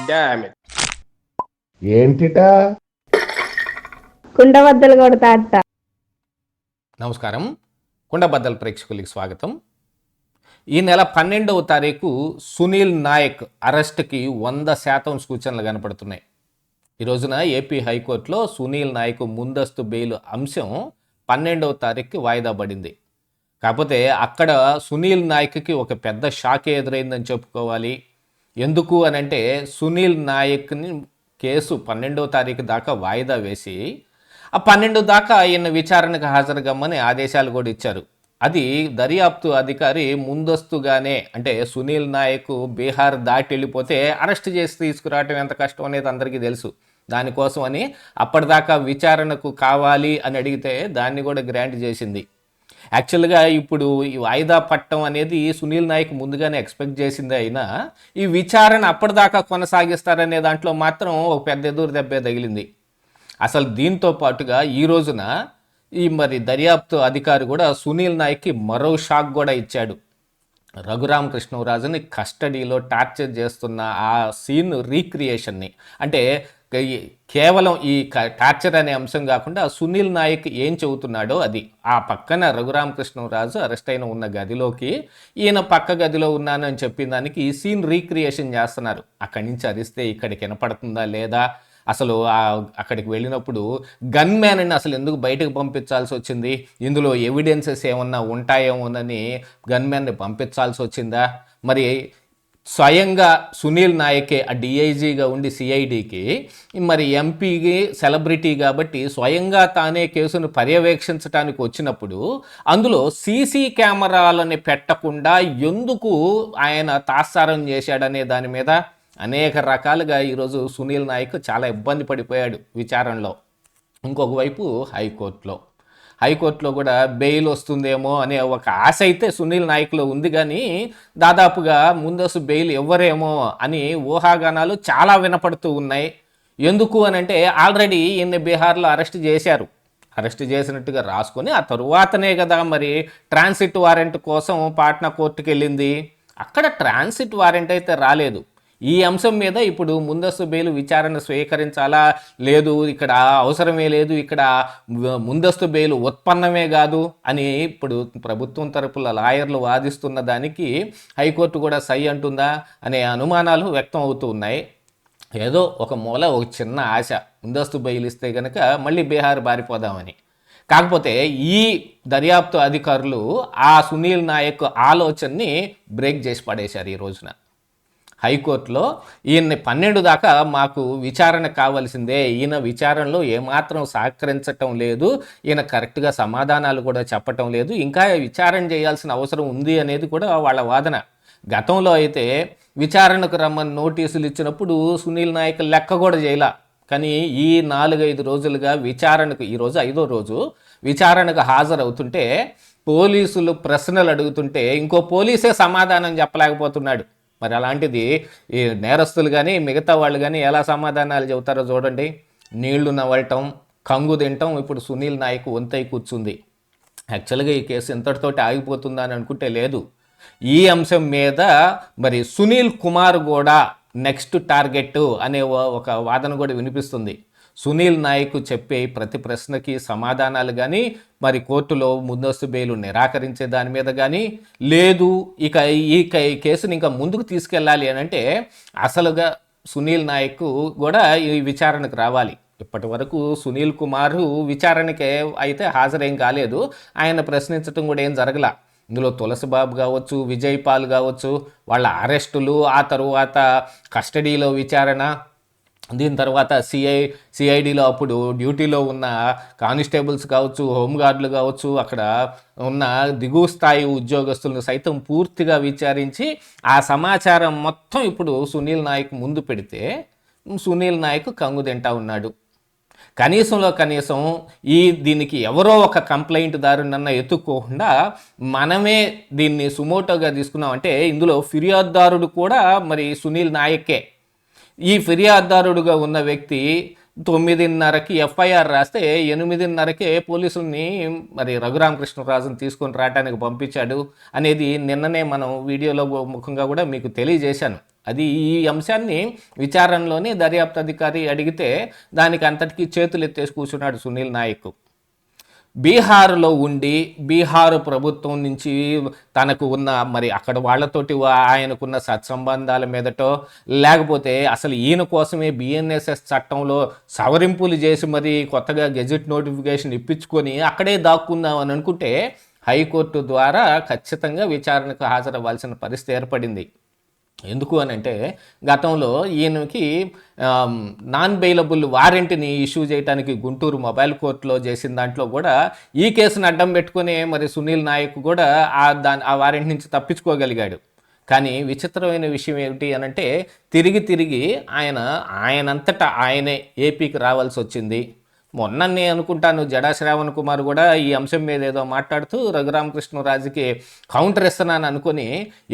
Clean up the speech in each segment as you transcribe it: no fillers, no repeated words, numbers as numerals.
Damn it. ఏంటిటా కుండబద్దలు కొడతా అట్ట. నమస్కారం, కుండబద్దల ప్రేక్షకులకి స్వాగతం. ఈ నెల 12వ తారీఖు సునీల్ నాయక్ అరెస్ట్కి 100% సూచనలు కనపడుతున్నాయి. ఈ రోజున ఏపీ హైకోర్టులో సునీల్ నాయక్ ముందస్తు బెయిల్ అంశం 12వ తారీఖుకి వాయిదా పడింది. కాకపోతే అక్కడ సునీల్ నాయక్కి ఒక పెద్ద షాక్ ఎదురైందని చెప్పుకోవాలి. ఎందుకు అనంటే సునీల్ నాయక్ని కేసు 12వ తారీఖు దాకా వాయిదా వేసి ఆ 12 దాకా ఈయన విచారణకు హాజరుగమ్మని ఆదేశాలు కూడా ఇచ్చారు. అది దర్యాప్తు అధికారి ముందస్తుగానే, అంటే సునీల్ నాయక్ బీహార్ దాటి వెళ్ళిపోతే అరెస్ట్ చేసి తీసుకురావటం ఎంత కష్టం అనేది అందరికీ తెలుసు. దానికోసం అని అప్పటిదాకా విచారణకు కావాలి అని అడిగితే దాన్ని కూడా గ్రాంట్ చేసింది. యాక్చువల్గా ఇప్పుడు ఈ వాయిదా పట్టడం అనేది సునీల్ నాయక్ ముందుగానే ఎక్స్పెక్ట్ చేసింది. అయినా ఈ విచారణ అప్పటిదాకా కొనసాగిస్తారనే దాంట్లో మాత్రం ఒక పెద్ద ఎదురు దెబ్బే తగిలింది. అసలు దీంతో పాటుగా ఈ రోజున మరి దర్యాప్తు అధికారి కూడా సునీల్ నాయక్కి మరో షాక్ కూడా ఇచ్చాడు. రఘురామకృష్ణరాజుని కస్టడీలో టార్చర్ చేస్తున్న ఆ సీన్ రీక్రియేషన్ని, అంటే కేవలం ఈ టార్చర్ అనే అంశం కాకుండా సునీల్ నాయక్ ఏం చెబుతున్నాడో అది. ఆ పక్కన రఘురామకృష్ణరాజు అరెస్ట్ అయిన ఉన్న గదిలోకి ఈయన పక్క గదిలో ఉన్నానని చెప్పిన దానికి ఈ సీన్ రీక్రియేషన్ చేస్తున్నారు. అక్కడి నుంచి అరిస్తే ఇక్కడికి వినపడుతుందా లేదా, అసలు అక్కడికి వెళ్ళినప్పుడు గన్ మ్యాన్ అని అసలు ఎందుకు బయటకు పంపించాల్సి వచ్చింది, ఇందులో ఎవిడెన్సెస్ ఏమన్నా ఉంటాయేమోనని గన్ మ్యాన్ని పంపించాల్సి వచ్చిందా, మరి స్వయంగా సునీల్ నాయకే ఆ డిఐజీగా ఉండి సిఐడికి, మరి ఎంపీకి సెలబ్రిటీ కాబట్టి స్వయంగా తానే కేసును పర్యవేక్షించడానికి వచ్చినప్పుడు అందులో సీసీ కెమెరాలని పెట్టకుండా ఎందుకు ఆయన తాత్సారం చేశాడనే దాని మీద అనేక రకాలుగా ఈరోజు సునీల్ నాయక్ చాలా ఇబ్బంది పడిపోయాడు విచారణలో. ఇంకొక వైపు హైకోర్టులో కూడా బెయిల్ వస్తుందేమో అనే ఒక ఆశ అయితే సునీల్ నాయక్లో ఉంది. కానీ దాదాపుగా ముందస్తు బెయిల్ ఇవ్వరేమో అని ఊహాగానాలు చాలా వినపడుతూ ఉన్నాయి. ఎందుకు అనంటే ఆల్రెడీ ఈయన్ని బీహార్లో అరెస్ట్ చేశారు. అరెస్ట్ చేసినట్టుగా రాసుకొని ఆ తరువాతనే కదా మరి ట్రాన్సిట్ వారెంట్ కోసం పాట్నా కోర్టుకు వెళ్ళింది. అక్కడ ట్రాన్సిట్ వారెంట్ అయితే రాలేదు. ఈ అంశం మీద ఇప్పుడు ముందస్తు బెయిల్ విచారణ స్వీకరించాలా లేదు, ఇక్కడ అవసరమే లేదు, ఇక్కడ ముందస్తు బెయిల్ ఉత్పన్నమే కాదు అని ఇప్పుడు ప్రభుత్వం తరపుల లాయర్లు వాదిస్తున్న దానికి హైకోర్టు కూడా సై అంటుందా అనే అనుమానాలు వ్యక్తం అవుతూ ఉన్నాయి. ఏదో ఒక మూల ఒక చిన్న ఆశ, ముందస్తు బెయిల్ ఇస్తే కనుక మళ్ళీ బీహార్ బారిపోదామని. కాకపోతే ఈ దర్యాప్తు అధికారులు ఆ సునీల్ నాయక్ ఆలోచనని బ్రేక్ చేసి పడేశారు. ఈ రోజున హైకోర్టులో ఈయన్ని 12 దాకా మాకు విచారణ కావాల్సిందే, ఈయన విచారణలో ఏమాత్రం సహకరించటం లేదు, ఈయన కరెక్ట్గా సమాధానాలు కూడా చెప్పటం లేదు, ఇంకా విచారణ చేయాల్సిన అవసరం ఉంది అనేది కూడా వాళ్ళ వాదన. గతంలో అయితే విచారణకు రమ్మని నోటీసులు ఇచ్చినప్పుడు సునీల్ నాయక్ లెక్క కూడా చేయలా. కానీ ఈ 4-5 రోజులుగా విచారణకు, ఈరోజు 5వ రోజు విచారణకు హాజరవుతుంటే పోలీసులు ప్రశ్నలు అడుగుతుంటే ఇంకో పోలీసే సమాధానం చెప్పలేకపోతున్నాడు. మరి అలాంటిది ఈ నేరస్తులు కానీ మిగతా వాళ్ళు కానీ ఎలా సమాధానాలు చెబుతారో చూడండి. నీళ్లు నవ్వటం, కంగు తినటం ఇప్పుడు సునీల్ నాయక్ వంతై కూర్చుంది. యాక్చువల్గా ఈ కేసు ఇంతటితోటి ఆగిపోతుందా అని అనుకుంటే లేదు. ఈ అంశం మీద మరి సునీల్ కుమార్ కూడా నెక్స్ట్ టార్గెట్ అనే ఒక వాదన కూడా వినిపిస్తుంది. సునీల్ నాయక్ చెప్పే ప్రతి ప్రశ్నకి సమాధానాలు కానీ, మరి కోర్టులో ముందస్తు బెయిల్ నిరాకరించే దాని మీద కానీ లేదు, ఇక ఈ కేసుని ఇంకా ముందుకు తీసుకెళ్ళాలి అని అంటే అసలుగా సునీల్ నాయక్ కూడా ఈ విచారణకు రావాలి. ఇప్పటి వరకు సునీల్ కుమార్ విచారణకే అయితే హాజరేం కాలేదు, ఆయన ప్రశ్నించడం కూడా ఏం జరగల. ఇందులో తులసిబాబు కావచ్చు, విజయ్ పాల్ కావచ్చు, వాళ్ళ అరెస్టులు, ఆ తరువాత కస్టడీలో విచారణ, దీని తర్వాత సిఐడిలో అప్పుడు డ్యూటీలో ఉన్న కానిస్టేబుల్స్ కావచ్చు, హోంగార్డులు కావచ్చు, అక్కడ ఉన్న దిగువ స్థాయి ఉద్యోగస్తులను సైతం పూర్తిగా విచారించి ఆ సమాచారం మొత్తం ఇప్పుడు సునీల్ నాయక్ ముందు పెడితే సునీల్ నాయక్ కంగు తింటా ఉన్నాడు. కనీసంలో కనీసం దీనికి ఎవరో ఒక కంప్లైంట్ దారునన్నా ఎత్తుక్కోకుండా మనమే దీన్ని సుమోటోగా తీసుకున్నామంటే ఇందులో ఫిర్యాదుదారుడు కూడా మరి సునీల్ నాయకే. ఈ ఫిర్యాదుదారుడుగా ఉన్న వ్యక్తి 9:30కి ఎఫ్ఐఆర్ రాస్తే 8:30కే పోలీసుల్ని మరి రఘురామకృష్ణరాజుని తీసుకొని రావడానికి పంపించాడు అనేది నిన్ననే మనం వీడియోలో ముఖంగా కూడా మీకు తెలియజేశాను. అది ఈ అంశాన్ని విచారణలోని దర్యాప్తు అధికారి అడిగితే దానికి అంతటికీ చేతులు ఎత్తేసి కూర్చున్నాడు సునీల్ నాయక్. బీహార్లో ఉండి బీహార్ ప్రభుత్వం నుంచి తనకు ఉన్న మరి అక్కడ వాళ్ళతోటి ఆయనకున్న సత్సంబంధాల మీదటో లేకపోతే అసలు ఈయన కోసమే బిఎన్ఎస్ఎస్ చట్టంలో సవరింపులు చేసి మరి కొత్తగా గెజెట్ నోటిఫికేషన్ ఇప్పించుకొని అక్కడే దాక్కుందాం అని అనుకుంటే హైకోర్టు ద్వారా ఖచ్చితంగా విచారణకు హాజరవ్వాల్సిన పరిస్థితి ఏర్పడింది. ఎందుకు అని అంటే గతంలో ఈయనకి నాన్ బెయిలబుల్ వారెంట్ని ఇష్యూ చేయడానికి గుంటూరు మొబైల్ కోర్టులో చేసిన దాంట్లో కూడా ఈ కేసును అడ్డం పెట్టుకుని మరి సునీల్ నాయక్ కూడా ఆ వారెంట్ నుంచి తప్పించుకోగలిగాడు. కానీ విచిత్రమైన విషయం ఏమిటి అనంటే తిరిగి ఆయనంతటా ఆయనే ఏపీకి రావాల్సి వచ్చింది. మొన్ననే అనుకుంటాను జడా శ్రావణ్ కుమార్ కూడా ఈ అంశం మీద ఏదో మాట్లాడుతూ రఘురామకృష్ణరాజుకి కౌంటర్ ఇస్తున్నాను అనుకుని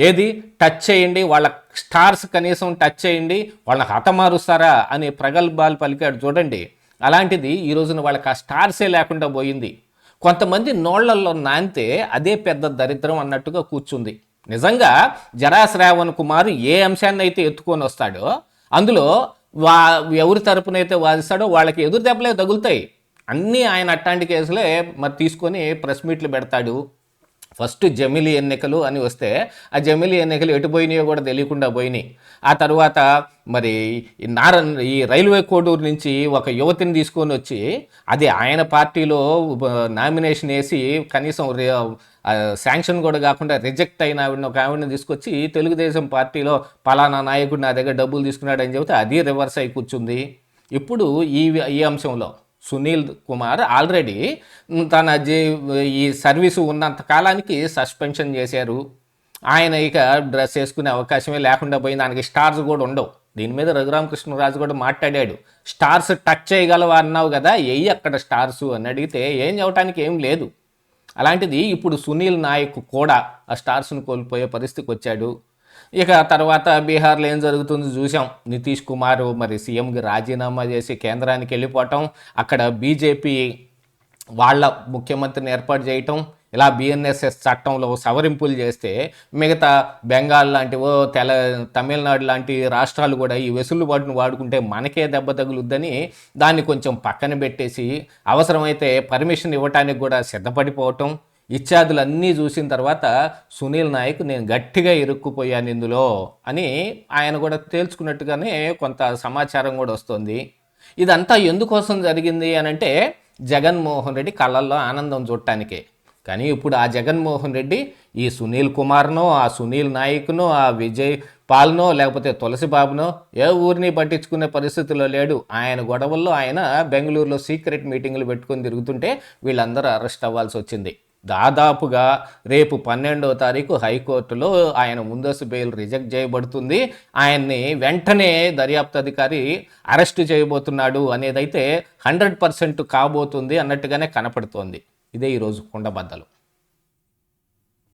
ఏది టచ్ చేయండి, వాళ్ళ స్టార్స్ కనీసం టచ్ చేయండి, వాళ్ళని హతమారుస్తారా అని ప్రగల్భాలు పలికాడు చూడండి. అలాంటిది ఈ రోజున వాళ్ళకి ఆ స్టార్సే లేకుండా పోయింది. కొంతమంది నోళ్లల్లో నానితే అదే పెద్ద దరిద్రం అన్నట్టుగా కూర్చుంది. నిజంగా జడా శ్రావణ్ కుమార్ ఏ అంశాన్ని అయితే ఎత్తుకొని వస్తాడో అందులో ఎవరి తరపునైతే వాదిస్తాడో వాళ్ళకి ఎదురు దెబ్బలే తగులుతాయి. అన్నీ ఆయన అట్లాంటి కేసులే మరి తీసుకొని ప్రెస్ మీట్లు పెడతాడు. ఫస్ట్ జమిలీ ఎన్నికలు అని వస్తే ఆ జమిలీ ఎన్నికలు ఎటు పోయినాయో కూడా తెలియకుండా పోయినాయి. ఆ తర్వాత మరి ఈ రైల్వే కోడూరు నుంచి ఒక యువతిని తీసుకొని వచ్చి అది ఆయన పార్టీలో నామినేషన్ వేసి కనీసం శాంక్షన్ కూడా కాకుండా రిజెక్ట్ అయిన ఒక ఆవిడని తీసుకొచ్చి తెలుగుదేశం పార్టీలో పలానా నాయకుడు నా దగ్గర డబ్బులు తీసుకున్నాడని చెబితే అది రివర్స్ అయి కూర్చుంది. ఇప్పుడు ఈ అంశంలో సునీల్ కుమార్ ఆల్రెడీ తన ఈ సర్వీసు ఉన్నంత కాలానికి సస్పెన్షన్ చేశారు. ఆయన ఇక డ్రెస్ వేసుకునే అవకాశమే లేకుండా పోయింది. దానికి స్టార్స్ కూడా ఉండవు. దీని మీద రఘురామకృష్ణరాజు కూడా మాట్లాడాడు. స్టార్స్ టచ్ చేయగలవా అన్నావు కదా, అక్కడ స్టార్స్ అని అడిగితే ఏం చెప్పడానికి ఏం లేదు. అలాంటిది ఇప్పుడు సునీల్ నాయక్ కూడా ఆ స్టార్స్ను కోల్పోయే పరిస్థితికి వచ్చాడు. ఇక తర్వాత బీహార్లో ఏం జరుగుతుందో చూసాం. నితీష్ కుమార్ మరి సీఎంకి రాజీనామా చేసి కేంద్రానికి వెళ్ళిపోవటం, అక్కడ బీజేపీ వాళ్ళ ముఖ్యమంత్రిని ఏర్పాటు చేయటం, ఇలా బిఎన్ఎస్ఎస్ చట్టంలో సవరింపులు చేస్తే మిగతా బెంగాల్ లాంటివో తమిళనాడు లాంటి రాష్ట్రాలు కూడా ఈ వెసులుబాటును వాడుకుంటే మనకే దెబ్బ తగులుద్దని దాన్ని కొంచెం పక్కన పెట్టేసి అవసరమైతే పర్మిషన్ ఇవ్వటానికి కూడా సిద్ధపడిపోవటం ఇత్యాదులన్నీ చూసిన తర్వాత సునీల్ నాయక్ నేను గట్టిగా ఇరుక్కుపోయాను ఇందులో అని ఆయన కూడా తేల్చుకున్నట్టుగానే కొంత సమాచారం కూడా వస్తుంది. ఇదంతా ఎందుకోసం జరిగింది అని అంటే జగన్మోహన్ రెడ్డి కళ్ళల్లో ఆనందం చూడటానికే. కానీ ఇప్పుడు ఆ జగన్మోహన్ రెడ్డి ఈ సునీల్ కుమార్నో ఆ సునీల్ నాయక్నో ఆ విజయ్ పాల్నో లేకపోతే తులసి బాబునో ఏ ఊరిని పట్టించుకునే పరిస్థితిలో లేడు. ఆయన గొడవల్లో ఆయన బెంగళూరులో సీక్రెట్ మీటింగులు పెట్టుకొని తిరుగుతుంటే వీళ్ళందరూ అరెస్ట్ అవ్వాల్సి వచ్చింది. దాదాపుగా రేపు 12వ తారీఖు హైకోర్టులో ఆయన ముందస్తు బెయిల్ రిజెక్ట్ చేయబడుతుంది. ఆయన్ని వెంటనే దర్యాప్తు అధికారి అరెస్టు చేయబోతున్నాడు అనేదైతే 100% కాబోతుంది అన్నట్టుగానే కనపడుతోంది. ఇదే ఈరోజు కుండబద్దలు.